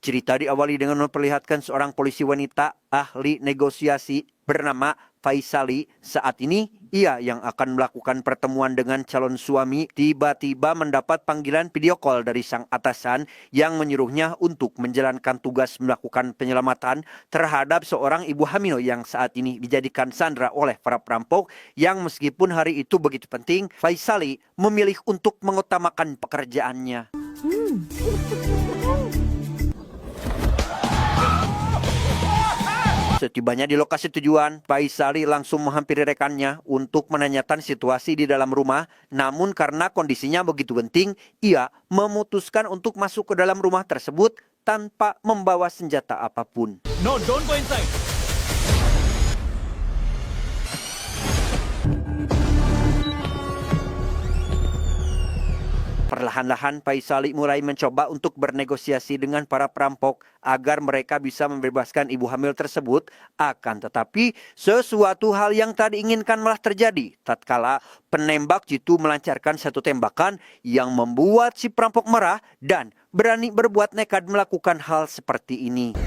Cerita diawali dengan memperlihatkan seorang polisi wanita ahli negosiasi bernama Faisali. Saat ini ia yang akan melakukan pertemuan dengan calon suami tiba-tiba mendapat panggilan video call dari sang atasan yang menyuruhnya untuk menjalankan tugas melakukan penyelamatan terhadap seorang ibu hamil yang saat ini dijadikan sandera oleh para perampok yang meskipun hari itu begitu penting, Faisali memilih untuk mengutamakan pekerjaannya. Setibanya di lokasi tujuan, Faisali langsung menghampiri rekannya untuk menanyakan situasi di dalam rumah. Namun karena kondisinya begitu penting, ia memutuskan untuk masuk ke dalam rumah tersebut tanpa membawa senjata apapun. No, don't go inside. Perlahan-lahan Faisali mulai mencoba untuk bernegosiasi dengan para perampok agar mereka bisa membebaskan ibu hamil tersebut. Akan tetapi sesuatu hal yang tak diinginkan malah terjadi tatkala penembak jitu melancarkan satu tembakan yang membuat si perampok marah dan berani berbuat nekat melakukan hal seperti ini.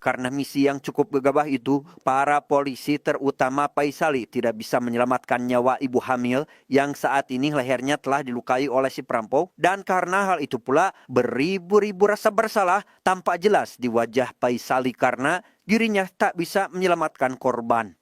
Karena misi yang cukup gegabah itu, para polisi terutama Faisali tidak bisa menyelamatkan nyawa ibu hamil yang saat ini lehernya telah dilukai oleh si perampok. Dan karena hal itu pula, beribu-ribu rasa bersalah tampak jelas di wajah Faisali karena dirinya tak bisa menyelamatkan korban.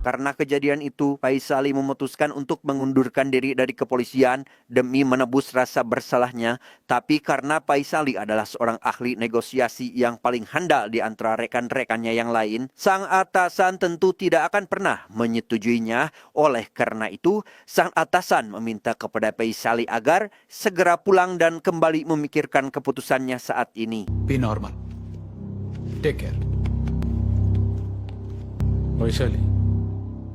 Karena kejadian itu, Faisali memutuskan untuk mengundurkan diri dari kepolisian demi menebus rasa bersalahnya. Tapi karena Faisali adalah seorang ahli negosiasi yang paling handal di antara rekan-rekannya yang lain, sang atasan tentu tidak akan pernah menyetujuinya. Oleh karena itu, sang atasan meminta kepada Faisali agar segera pulang dan kembali memikirkan keputusannya saat ini. Be normal. Take care. Vaishali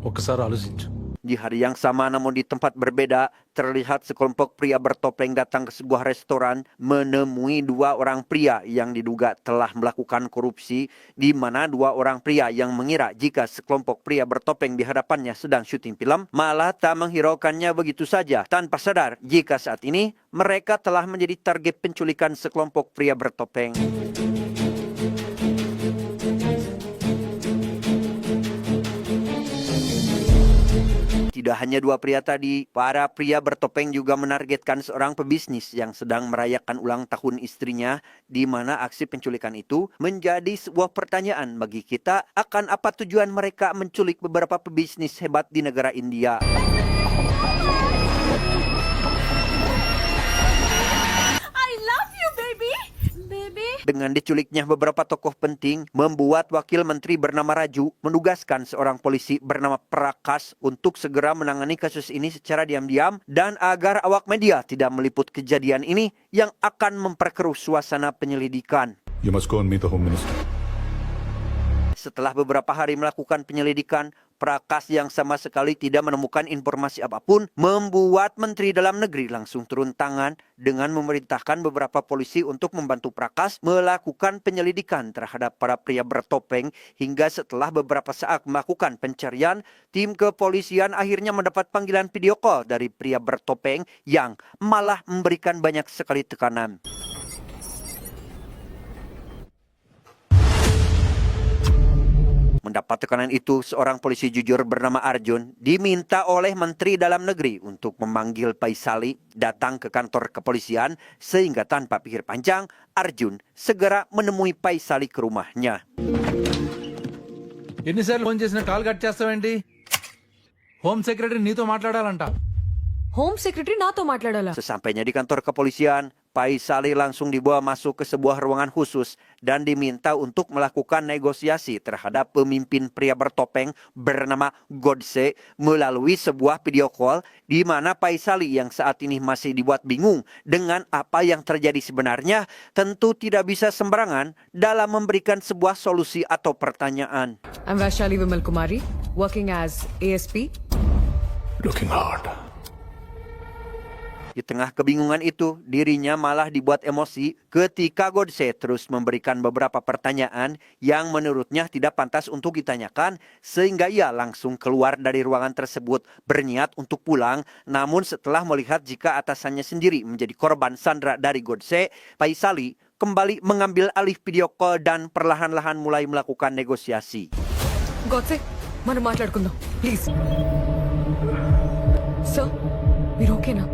ఒక్కసారి ఆలోచించు. Di hari yang sama namun di tempat berbeda, terlihat sekelompok pria bertopeng datang ke sebuah restoran menemui dua orang pria yang diduga telah melakukan korupsi, di mana dua orang pria yang mengira jika sekelompok pria bertopeng di hadapannya sedang syuting film, malah tak menghiraukannya begitu saja, tanpa sadar jika saat ini mereka telah menjadi target penculikan sekelompok pria bertopeng. Tidak hanya dua pria tadi, para pria bertopeng juga menargetkan seorang pebisnis yang sedang merayakan ulang tahun istrinya, di mana aksi penculikan itu menjadi sebuah pertanyaan bagi kita akan apa tujuan mereka menculik beberapa pebisnis hebat di negara India. Dengan diculiknya beberapa tokoh penting, membuat wakil menteri bernama Raju menugaskan seorang polisi bernama Prakash untuk segera menangani kasus ini secara diam-diam dan agar awak media tidak meliput kejadian ini yang akan memperkeruh suasana penyelidikan. You must go and meet the Home Minister. Setelah beberapa hari melakukan penyelidikan, Prakash yang sama sekali tidak menemukan informasi apapun membuat Menteri Dalam Negeri langsung turun tangan dengan memerintahkan beberapa polisi untuk membantu Prakash melakukan penyelidikan terhadap para pria bertopeng. Hingga setelah beberapa saat melakukan pencarian, tim kepolisian akhirnya mendapat panggilan video call dari pria bertopeng yang malah memberikan banyak sekali tekanan. Mendapat tekanan itu, seorang polisi jujur bernama Arjun diminta oleh Menteri Dalam Negeri untuk memanggil Faisali datang ke kantor kepolisian sehingga tanpa pikir panjang, Arjun segera menemui Faisali ke rumahnya. ఎన్నిసార్లు ఫోన్ చేసినా call cut చేస్తావేంటి? Home secretary నీతో మాట్లాడాలంట. Home secretary నాతో మాట్లాడాలా? Sesampainya di kantor kepolisian, Faisali langsung dibawa masuk ke sebuah ruangan khusus dan diminta untuk melakukan negosiasi terhadap pemimpin pria bertopeng bernama Godse melalui sebuah video call, di mana Faisali yang saat ini masih dibuat bingung dengan apa yang terjadi sebenarnya tentu tidak bisa sembarangan dalam memberikan sebuah solusi atau pertanyaan. I'm Vaishali Vimal Kumari, working as ASP. Looking hard. Di tengah kebingungan itu, dirinya malah dibuat emosi ketika Godse terus memberikan beberapa pertanyaan yang menurutnya tidak pantas untuk ditanyakan, sehingga ia langsung keluar dari ruangan tersebut berniat untuk pulang. Namun setelah melihat jika atasannya sendiri menjadi korban sandra dari Godse, Faisali kembali mengambil alih video call dan perlahan-lahan mulai melakukan negosiasi. Godse, మనం మాట్లాడుకుందాం please. Sir మీరు ఓకేనా?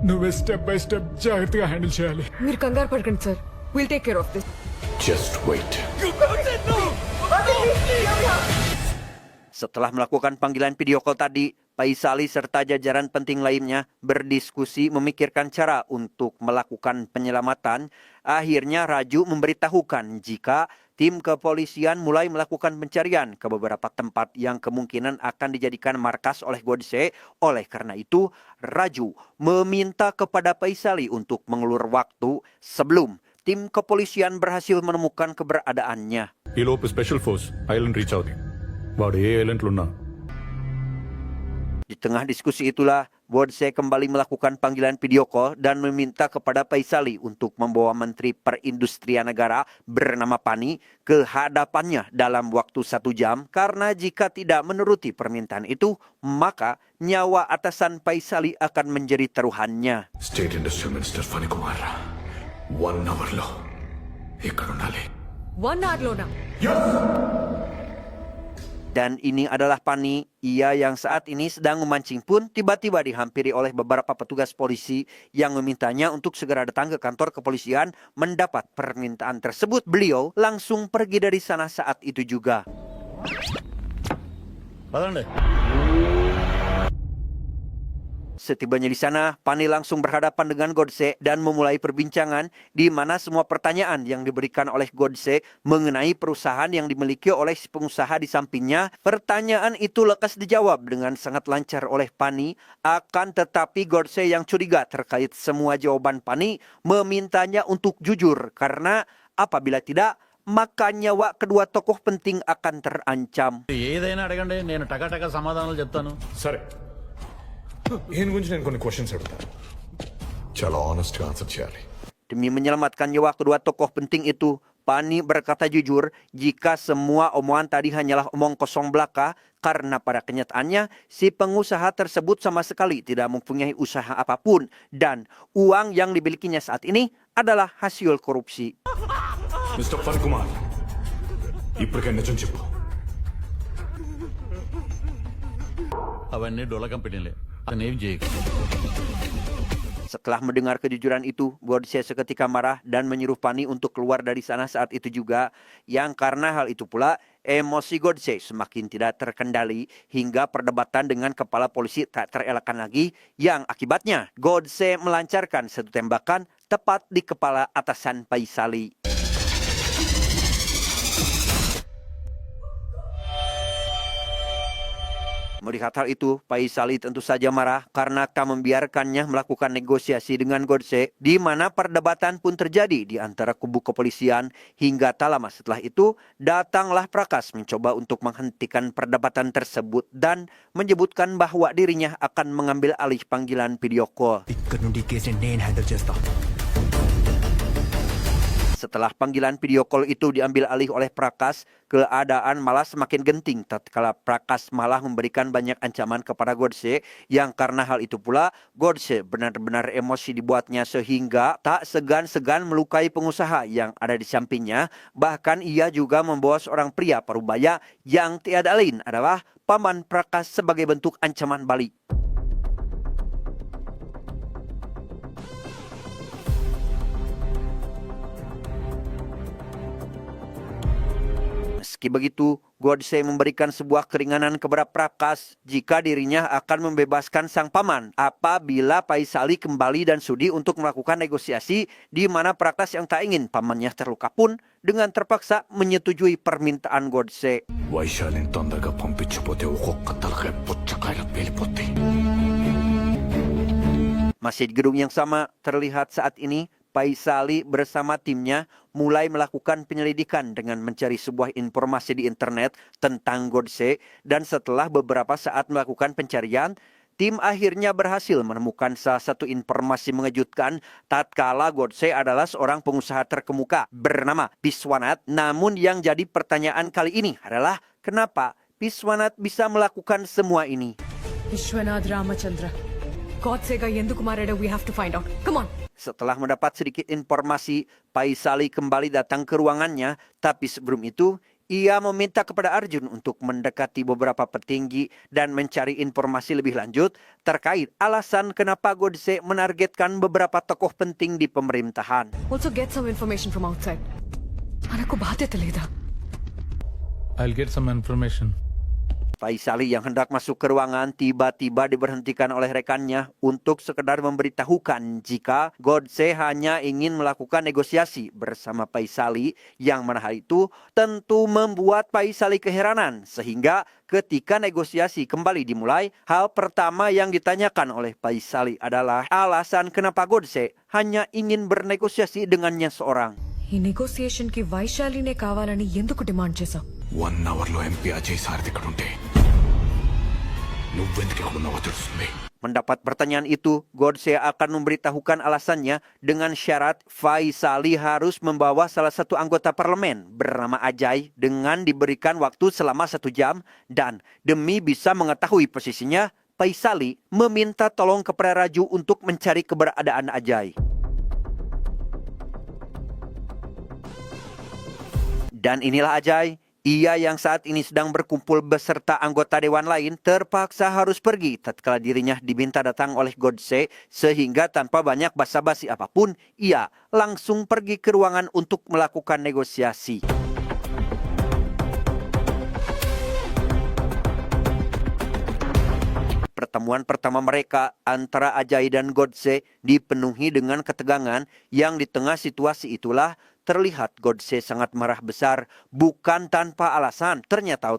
నువ్వే step by step జాగ్రత్తగా హ్యాండిల్ చేయాలి. మీరు కంగారు పడకండి sir. Will take care of this. Just wait. Setelah melakukan panggilan video call tadi, Faisali serta jajaran penting lainnya berdiskusi memikirkan cara untuk melakukan penyelamatan. Akhirnya Raju memberitahukan jika tim kepolisian mulai melakukan pencarian ke beberapa tempat yang kemungkinan akan dijadikan markas oleh Godse. Oleh karena itu, Raju meminta kepada Faisali untuk mengulur waktu sebelum tim kepolisian berhasil menemukan keberadaannya. ఈలోపు special force island reach అవుతుంది. వాడు ఏ ఐలాండ్లో ఉన్నా Di tengah diskusi itulah, Godse kembali melakukan panggilan video call dan meminta kepada Faisali untuk membawa Menteri Perindustrian Negara bernama Pani ke hadapannya dalam waktu 1 jam, karena jika tidak menuruti permintaan itu, maka nyawa atasan Faisali akan menjadi taruhannya. State Industrial Minister Fani Kumar 1 hour లో ఇక్కడ ఉండాలి. 1 hour లోనా? Dan ini adalah Pani, ia yang saat ini sedang memancing pun tiba-tiba dihampiri oleh beberapa petugas polisi yang memintanya untuk segera datang ke kantor kepolisian. Mendapat permintaan tersebut, beliau langsung pergi dari sana saat itu juga. Setibanya di sana, Pani langsung berhadapan dengan Godse dan memulai perbincangan di mana semua pertanyaan yang diberikan oleh Godse mengenai perusahaan yang dimiliki oleh si pengusaha di sampingnya. Pertanyaan itu lekas dijawab dengan sangat lancar oleh Pani. Akan tetapi Godse yang curiga terkait semua jawaban Pani memintanya untuk jujur, karena apabila tidak, maka nyawa kedua tokoh penting akan terancam. ఏదైనా అడగండి, నేను టకాటకా సమాధానాలు చెప్తాను. సరే, ఈయన గురించి నేను కొన్ని క్వశ్చన్స్ అడుగుతాను. చాలా honest గా ఆన్సర్ చేయాలి. Demi menyelamatkan nyawa kedua tokoh penting itu, Pani berkata jujur jika semua omongan tadi hanyalah omong kosong belaka, karena pada kenyataannya si pengusaha tersebut sama sekali tidak mempunyai usaha apapun dan uang yang dimilikinya saat ini adalah hasil korupsi. Mister fun Kumar, ఇప్పటికే నిజం చెప్పు. అవన్నీ డొల్ల కంపెనీలే, అతను ఏం చేయకు. Setelah mendengar kejujuran itu, Godse seketika marah dan menyuruh Pani untuk keluar dari sana saat itu juga. Yang karena hal itu pula, emosi Godse semakin tidak terkendali hingga perdebatan dengan kepala polisi tak terelakkan lagi. Yang akibatnya, Godse melancarkan satu tembakan tepat di kepala atasan Faisali. Melihat hal itu, Faisali tentu saja marah karena tak membiarkannya melakukan negosiasi dengan Godse, di mana perdebatan pun terjadi di antara kubu kepolisian. Hingga tak lama setelah itu, datanglah Prakas mencoba untuk menghentikan perdebatan tersebut dan menyebutkan bahwa dirinya akan mengambil alih panggilan video call. ఇక్కడ నుండి ఈ కేసుని నేను హ్యాండిల్ చేస్తా. Setelah panggilan video call itu diambil alih oleh Prakas, keadaan malah semakin genting tatkala Prakas malah memberikan banyak ancaman kepada Godse, yang karena hal itu pula Godse benar-benar emosi dibuatnya sehingga tak segan-segan melukai pengusaha yang ada di sampingnya. Bahkan ia juga membawa seorang pria parubaya yang tiada lain adalah paman Prakas sebagai bentuk ancaman balik. Meski begitu, Godse memberikan sebuah keringanan kepada Prakas jika dirinya akan membebaskan sang paman apabila Faisali kembali dan sudi untuk melakukan negosiasi, di mana Prakas yang tak ingin pamannya terluka pun dengan terpaksa menyetujui permintaan Godse. వైశాలిని తొందరగా పంపించకపోతే ఒక్కొక్క తలకాయ పుచ్చకాయలా పేలిపోద్ది. Masih di gedung yang sama, terlihat saat ini Faisali bersama timnya mulai melakukan penyelidikan dengan mencari sebuah informasi di internet tentang Godse, dan setelah beberapa saat melakukan pencarian, tim akhirnya berhasil menemukan salah satu informasi mengejutkan tatkala Godse adalah seorang pengusaha terkemuka bernama Viswanath. Namun yang jadi pertanyaan kali ini adalah kenapa Viswanath bisa melakukan semua ini? Vishwanath Ramachandra. Godsega ఎందుకు మారాడో we have to find out. Come on. Setelah mendapat sedikit informasi, Faisali kembali datang ke ruangannya, tapi sebelum itu ia meminta kepada Arjun untuk mendekati beberapa petinggi dan mencari informasi lebih lanjut terkait alasan kenapa Godse menargetkan beberapa tokoh penting di pemerintahan. Also get some information from outside. మనకు బాధ్యత లేదా? I'll get some information. Faisali yang hendak masuk ke ruangan tiba-tiba diberhentikan oleh rekannya untuk sekedar memberitahukan jika Godse hanya ingin melakukan negosiasi bersama Faisali, yang mana hal itu tentu membuat Faisali keheranan sehingga ketika negosiasi kembali dimulai, hal pertama yang ditanyakan oleh Faisali adalah alasan kenapa Godse hanya ingin bernegosiasi dengannya seorang. ఈ నెగోసియేషన్ కి వైశాలినే కావాలని ఎందుకు డిమాండ్ చేశావు? 1 అవర్లో ఎంపీ అజయ్ సారథి ఇక్కడ ఉంటే నువ్వెందుకు ఇక్కడ ఉన్నావో తెలుస్తుంది. Mendapat pertanyaan itu, Godse akan memberitahukan alasannya dengan syarat Faisali harus membawa salah satu anggota parlemen bernama Ajay dengan diberikan waktu selama 1 jam, dan demi bisa mengetahui posisinya, Faisali meminta tolong kepada Raju untuk mencari keberadaan Ajay. Dan inilah Ajay. Ia yang saat ini sedang berkumpul beserta anggota dewan lain terpaksa harus pergi tatkala dirinya diminta datang oleh Godse, sehingga tanpa banyak basa-basi apapun, ia langsung pergi ke ruangan untuk melakukan negosiasi. Pertemuan pertama mereka antara Ajay dan Godse dipenuhi dengan ketegangan yang di tengah situasi itulah terlihat Godse sangat marah besar, bukan tanpa alasan. Ternyata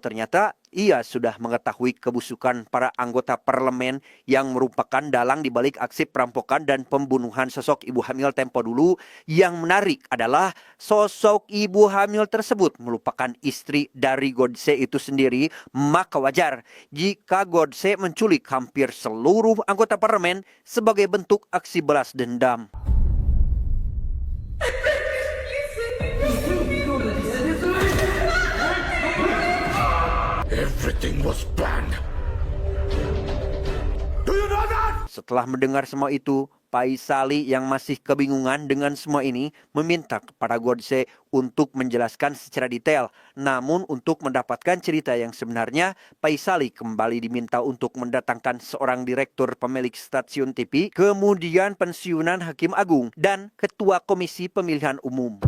ia sudah mengetahui kebusukan para anggota parlemen yang merupakan dalang di balik aksi perampokan dan pembunuhan sosok ibu hamil tempo dulu. Yang menarik adalah sosok ibu hamil tersebut merupakan istri dari Godse itu sendiri. Maka wajar jika Godse menculik hampir seluruh anggota parlemen sebagai bentuk aksi balas dendam. Everything was planned. Do you know that? Setelah mendengar semua itu, Faisali yang masih kebingungan dengan semua ini meminta kepada Godse untuk menjelaskan secara detail. Namun untuk mendapatkan cerita yang sebenarnya, Faisali kembali diminta untuk mendatangkan seorang direktur pemilik stasiun TV, kemudian pensiunan Hakim Agung, dan Ketua Komisi Pemilihan Umum.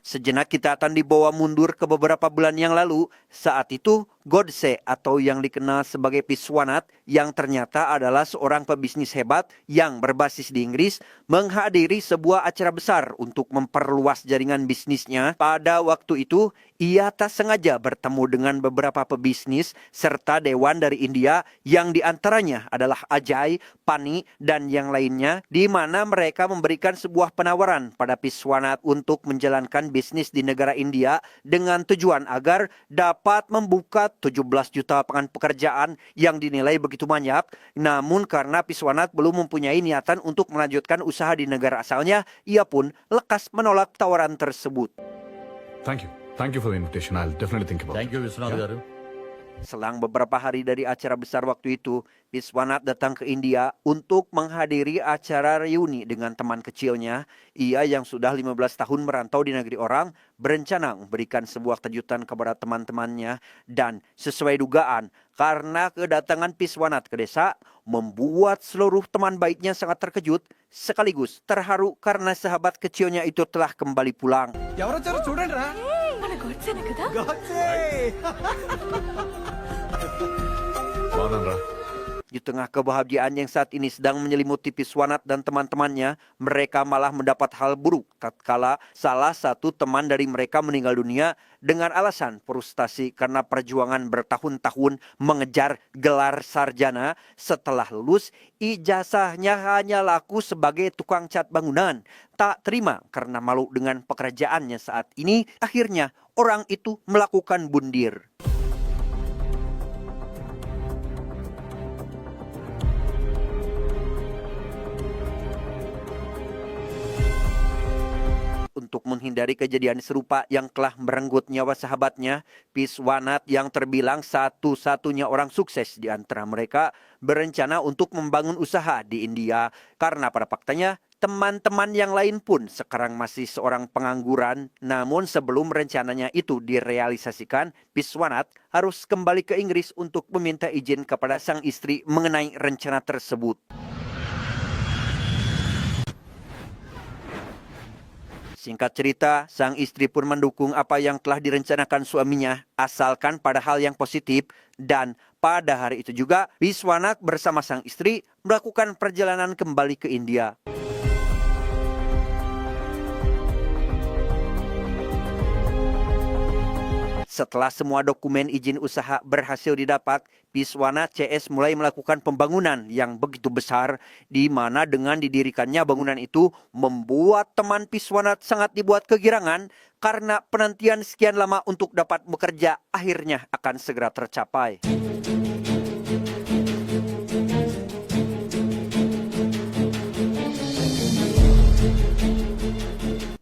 Sejenak kita akan dibawa mundur ke beberapa bulan yang lalu. Saat itu, Godse atau yang dikenal sebagai Viswanath, yang ternyata adalah seorang pebisnis hebat yang berbasis di Inggris, menghadiri sebuah acara besar untuk memperluas jaringan bisnisnya. Pada waktu itu, ia tak sengaja bertemu dengan beberapa pebisnis serta dewan dari India, yang diantaranya adalah Ajay, Pani, dan yang lainnya, di mana mereka memberikan sebuah penawaran pada Viswanath untuk menjalankan bisnis di negara India dengan tujuan agar dapat membuka 17 juta lapangan pekerjaan yang dinilai begitu banyak. Namun karena Viswanath belum mempunyai niatan untuk melanjutkan usaha di negara asalnya, ia pun lekas menolak tawaran tersebut. Thank you for the invitation. I'll definitely think about it. Thank you Vishwanath garu. Selang beberapa hari dari acara besar waktu itu, Viswanath datang ke India untuk menghadiri acara reuni dengan teman kecilnya. Ia yang sudah 15 tahun merantau di negeri orang, berencana memberikan sebuah kejutan kepada teman-temannya. Dan sesuai dugaan, karena kedatangan Viswanath ke desa, membuat seluruh teman baiknya sangat terkejut, sekaligus terharu karena sahabat kecilnya itu telah kembali pulang. ఎవరొచ్చారో చూడండి రా. మన గోడ్సేనే కదా? బాగున్నాను రా. Di tengah kebahagiaan yang saat ini sedang menyelimuti Viswanath dan teman-temannya, mereka malah mendapat hal buruk tatkala salah satu teman dari mereka meninggal dunia dengan alasan frustasi karena perjuangan bertahun-tahun mengejar gelar sarjana. Setelah lulus, ijazahnya hanya laku sebagai tukang cat bangunan. Tak terima karena malu dengan pekerjaannya saat ini, akhirnya orang itu melakukan bundir. Untuk menghindari kejadian serupa yang telah merenggut nyawa sahabatnya, Piswanat yang terbilang satu-satunya orang sukses di antara mereka berencana untuk membangun usaha di India. Karena pada faktanya, teman-teman yang lain pun sekarang masih seorang pengangguran. Namun sebelum rencananya itu direalisasikan, Piswanat harus kembali ke Inggris untuk meminta izin kepada sang istri mengenai rencana tersebut. Singkat cerita, sang istri pun mendukung apa yang telah direncanakan suaminya, asalkan pada hal yang positif. Dan pada hari itu juga, Piswanat bersama sang istri melakukan perjalanan kembali ke India. Setelah semua dokumen izin usaha berhasil didapat, Piswanat CS mulai melakukan pembangunan yang begitu besar, di mana dengan didirikannya bangunan itu membuat teman Piswanat sangat dibuat kegirangan karena penantian sekian lama untuk dapat bekerja akhirnya akan segera tercapai.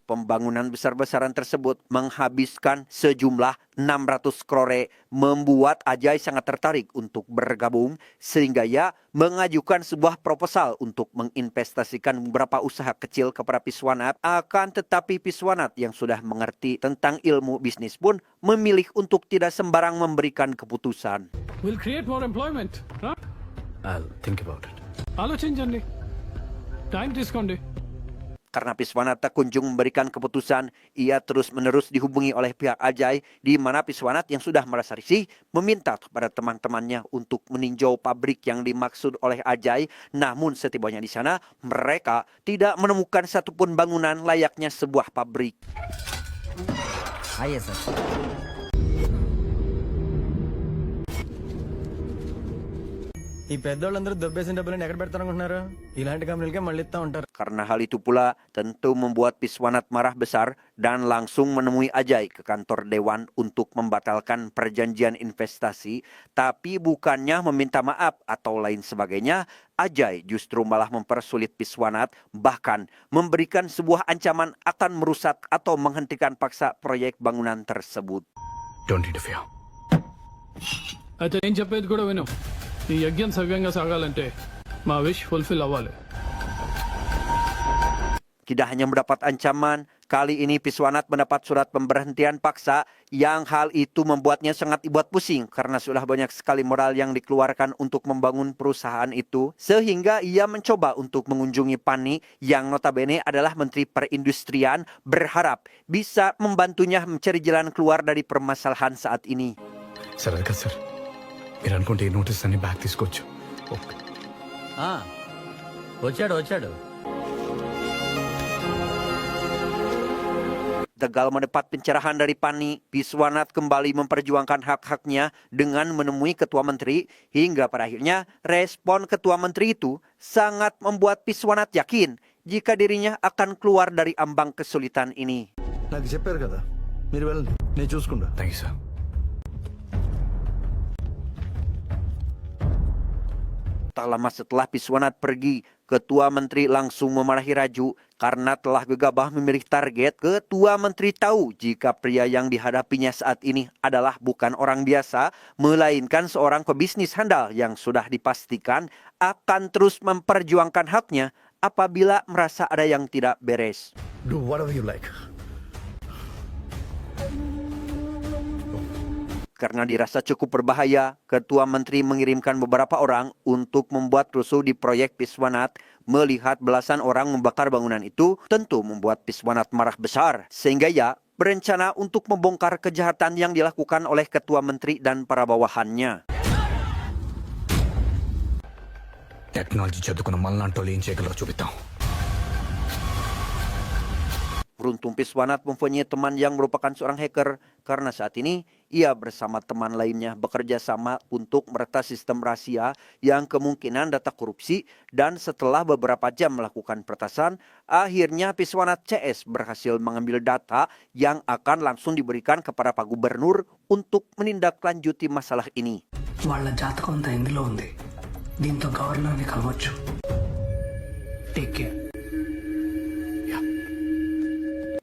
Pembangunan besar-besaran tersebut menghabiskan sejumlah 600 crore, membuat Ajay sangat tertarik untuk bergabung sehingga ia mengajukan sebuah proposal untuk menginvestasikan beberapa usaha kecil kepada Piswanat. Akan tetapi Piswanat yang sudah mengerti tentang ilmu bisnis pun memilih untuk tidak sembarang memberikan keputusan. We'll create more employment, right? I'll think about it. ఆలోచించండి టైం తీసుకోండి Karena Piswanat tak kunjung memberikan keputusan, ia terus-menerus dihubungi oleh pihak Ajay, di mana Piswanat yang sudah merasa risih meminta kepada teman-temannya untuk meninjau pabrik yang dimaksud oleh Ajay. Namun setibanya di sana, mereka tidak menemukan satupun bangunan layaknya sebuah pabrik. Ayo, sir. ఈ పెద్దోళ్ళందరూ దొబ్బేసిన డబ్బులను ఎక్కడ పెడతారనుకుంటున్నారు? ఇలాంటి కంపెనీలకే మళ్ళీ ఇస్తా ఉంటారు. Karena hal itu pula tentu membuat Piswanat marah besar dan langsung menemui Ajay ke kantor Dewan untuk membatalkan perjanjian investasi. Tapi bukannya meminta maaf atau lain sebagainya, Ajay justru malah mempersulit Piswanat, bahkan memberikan sebuah ancaman akan merusak atau menghentikan paksa proyek bangunan tersebut. Don't interfere. అయితే నేను చెప్పేది కూడా విను ఈ యజ్ఞం సవ్యంగా సాగాలంటే మా విష్ ఫుల్ఫిల్ అవ్వాలి. Tidak hanya mendapat ancaman, kali ini Piswanat mendapat surat pemberhentian paksa yang hal itu membuatnya sangat dibuat pusing karena sudah banyak sekali modal yang dikeluarkan untuk membangun perusahaan itu, sehingga ia mencoba untuk mengunjungi Pani yang notabene adalah Menteri Perindustrian, berharap bisa membantunya mencari jalan keluar dari permasalahan saat ini. Sir అది కాదు సార్, మీరు అనుకుంటే ఈ నోటీస్ అన్ని బ్యాక్ తీసుకోవచ్చు. ఓకే. వచ్చాడు. Tegal mendapat pencerahan dari Pani, Piswanat kembali memperjuangkan hak-haknya dengan menemui Ketua Menteri, hingga pada akhirnya respon Ketua Menteri itu sangat membuat Piswanat yakin jika dirinya akan keluar dari ambang kesulitan ini. నాకు చెప్పారు కదా, మీరు వెళ్ళండి, నేను చూసుకుంటా. Thank you sir. Tak lama setelah Piswanat pergi, Ketua Menteri langsung memarahi Raju karena telah gegabah memilih target. Ketua Menteri tahu jika pria yang dihadapinya saat ini adalah bukan orang biasa, melainkan seorang pebisnis handal yang sudah dipastikan akan terus memperjuangkan haknya apabila merasa ada yang tidak beres. Do whatever you like. Karena dirasa cukup berbahaya, Ketua Menteri mengirimkan beberapa orang untuk membuat rusuh di proyek Piswanat. Melihat belasan orang membakar bangunan itu, tentu membuat Piswanat marah besar. Sehingga ia berencana untuk membongkar kejahatan yang dilakukan oleh Ketua Menteri dan para bawahannya. Technology చదువుకున్న మనలాంటి వాళ్ళు ఏం చేయగలరో చూపిద్దాం. Beruntung Piswanat mempunyai teman yang merupakan seorang hacker karena saat ini ia bersama teman lainnya bekerja sama untuk meretas sistem rahasia yang kemungkinan data korupsi, dan setelah beberapa jam melakukan peretasan, akhirnya Piswanat CS berhasil mengambil data yang akan langsung diberikan kepada Pak Gubernur untuk menindaklanjuti masalah ini. వాళ్ళ జాతకం అంతా ఇందులో ఉంది. దీంతో గవర్నర్ని కలవచ్చు. Take care.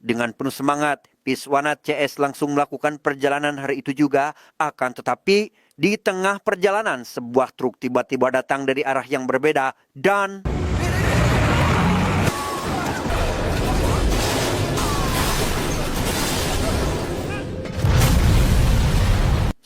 Dengan penuh semangat, Piswanat CS langsung melakukan perjalanan hari itu juga. Akan tetapi, di tengah perjalanan, sebuah truk tiba-tiba datang dari arah yang berbeda dan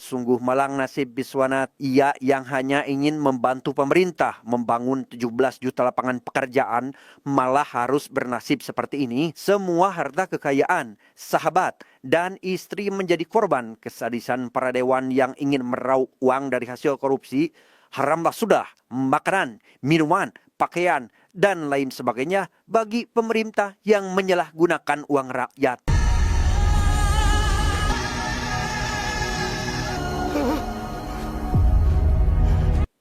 sungguh malang nasib Piswanat. Ia yang hanya ingin membantu pemerintah membangun 17 juta lapangan pekerjaan malah harus bernasib seperti ini. Semua harta kekayaan, sahabat, dan istri menjadi korban kesadisan para dewan yang ingin meraup uang dari hasil korupsi. Haramlah sudah makanan, minuman, pakaian, dan lain sebagainya bagi pemerintah yang menyalahgunakan uang rakyat.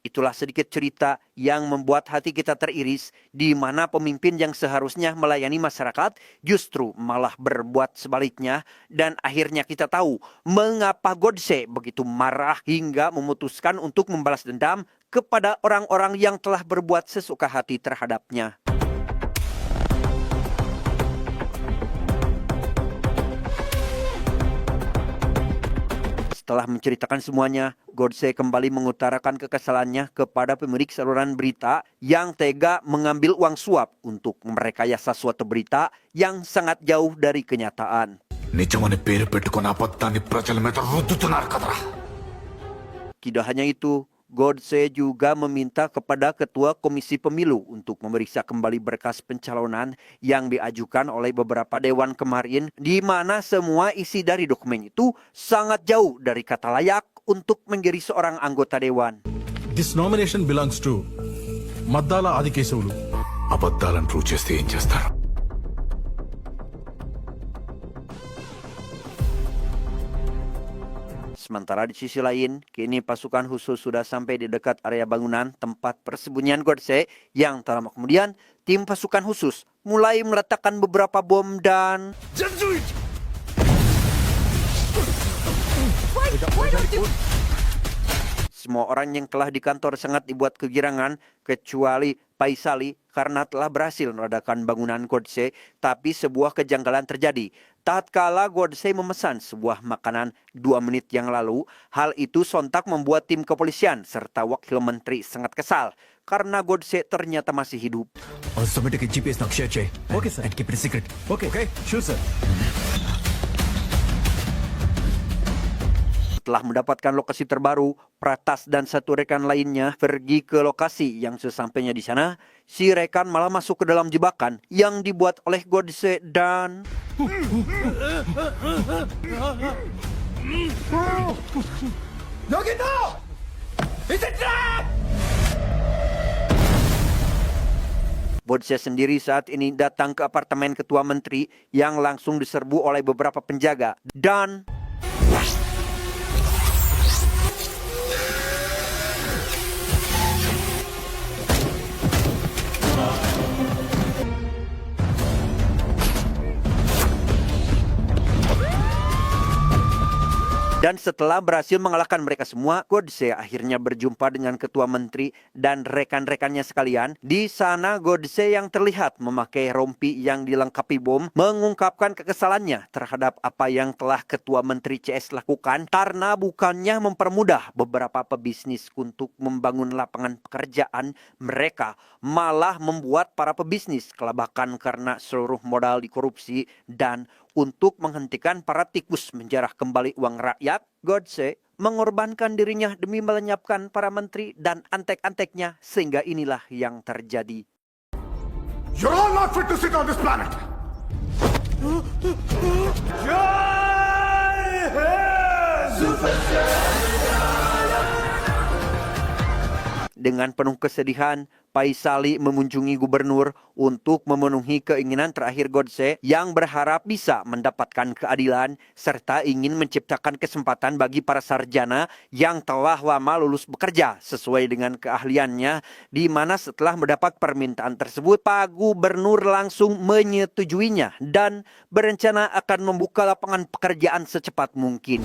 Itulah sedikit cerita yang membuat hati kita teriris, di mana pemimpin yang seharusnya melayani masyarakat justru malah berbuat sebaliknya, dan akhirnya kita tahu mengapa Godse begitu marah hingga memutuskan untuk membalas dendam kepada orang-orang yang telah berbuat sesuka hati terhadapnya. Setelah menceritakan semuanya, Godse kembali mengutarakan kekesalannya kepada pemilik saluran berita yang tega mengambil uang suap untuk merekayasa suatu berita yang sangat jauh dari kenyataan. నిజమని పేరు పెట్టుకున్న అబద్ధాన్ని ప్రజల మీద రుద్దుతున్నారు కదరా. Tidak hanya itu, Godse juga meminta kepada Ketua Komisi Pemilu untuk memeriksa kembali berkas pencalonan yang diajukan oleh beberapa dewan kemarin, di mana semua isi dari dokumen itu sangat jauh dari kata layak untuk menjadi seorang anggota dewan. This nomination belongs to Maddala Adikesavulu. అబద్ధాలను ప్రూవ్ చేస్తే ఏం చేస్తారు? Sementara di sisi lain, kini pasukan khusus sudah sampai di dekat area bangunan tempat persembunyian Godse, yang tak lama kemudian tim pasukan khusus mulai meletakkan beberapa bom dan semua orang yang telah di kantor sangat dibuat kegirangan, kecuali Faisali karena telah berhasil meredakan bangunan Godse. Tapi sebuah kejanggalan terjadi. Tatkala Godse memesan sebuah makanan 2 menit yang lalu, hal itu sontak membuat tim kepolisian serta wakil menteri sangat kesal karena Godse ternyata masih hidup. GPS నాకు షేర్ చేయి. Okay sir. And keep it secret. Okay sure sir. Setelah mendapatkan lokasi terbaru, Pratas dan satu rekan lainnya pergi ke lokasi. Yang sesampainya di sana, si rekan malah masuk ke dalam jebakan yang dibuat oleh Godse dan Godse sendiri saat ini datang ke apartemen ketua menteri yang langsung diserbu oleh beberapa penjaga dan setelah berhasil mengalahkan mereka semua, Godse akhirnya berjumpa dengan ketua menteri dan rekan-rekannya sekalian. Di sana Godse yang terlihat memakai rompi yang dilengkapi bom mengungkapkan kekesalannya terhadap apa yang telah ketua menteri CS lakukan, karena bukannya mempermudah beberapa pebisnis untuk membangun lapangan pekerjaan, mereka malah membuat para pebisnis kelabakan karena seluruh modal dikorupsi. Dan untuk menghentikan para tikus menjarah kembali uang rakyat, Godse mengorbankan dirinya demi melenyapkan para menteri dan antek-anteknya, sehingga inilah yang terjadi. You're all not fit to sit on this planet. Dengan penuh kesedihan, Faisali mengunjungi gubernur untuk memenuhi keinginan terakhir Godse yang berharap bisa mendapatkan keadilan serta ingin menciptakan kesempatan bagi para sarjana yang telah lama lulus bekerja sesuai dengan keahliannya, di mana setelah mendapat permintaan tersebut, Pak Gubernur langsung menyetujuinya dan berencana akan membuka lapangan pekerjaan secepat mungkin.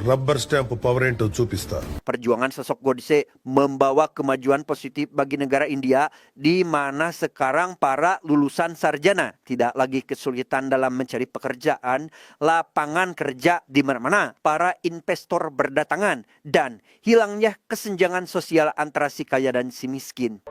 Rubber stamp power ఏంటో చూపిస్తా. Perjuangan sosok Godse membawa kemajuan positif bagi negara India, di mana sekarang para lulusan sarjana tidak lagi kesulitan dalam mencari pekerjaan, lapangan kerja di mana-mana, para investor berdatangan, dan hilangnya kesenjangan sosial antara si kaya dan si miskin.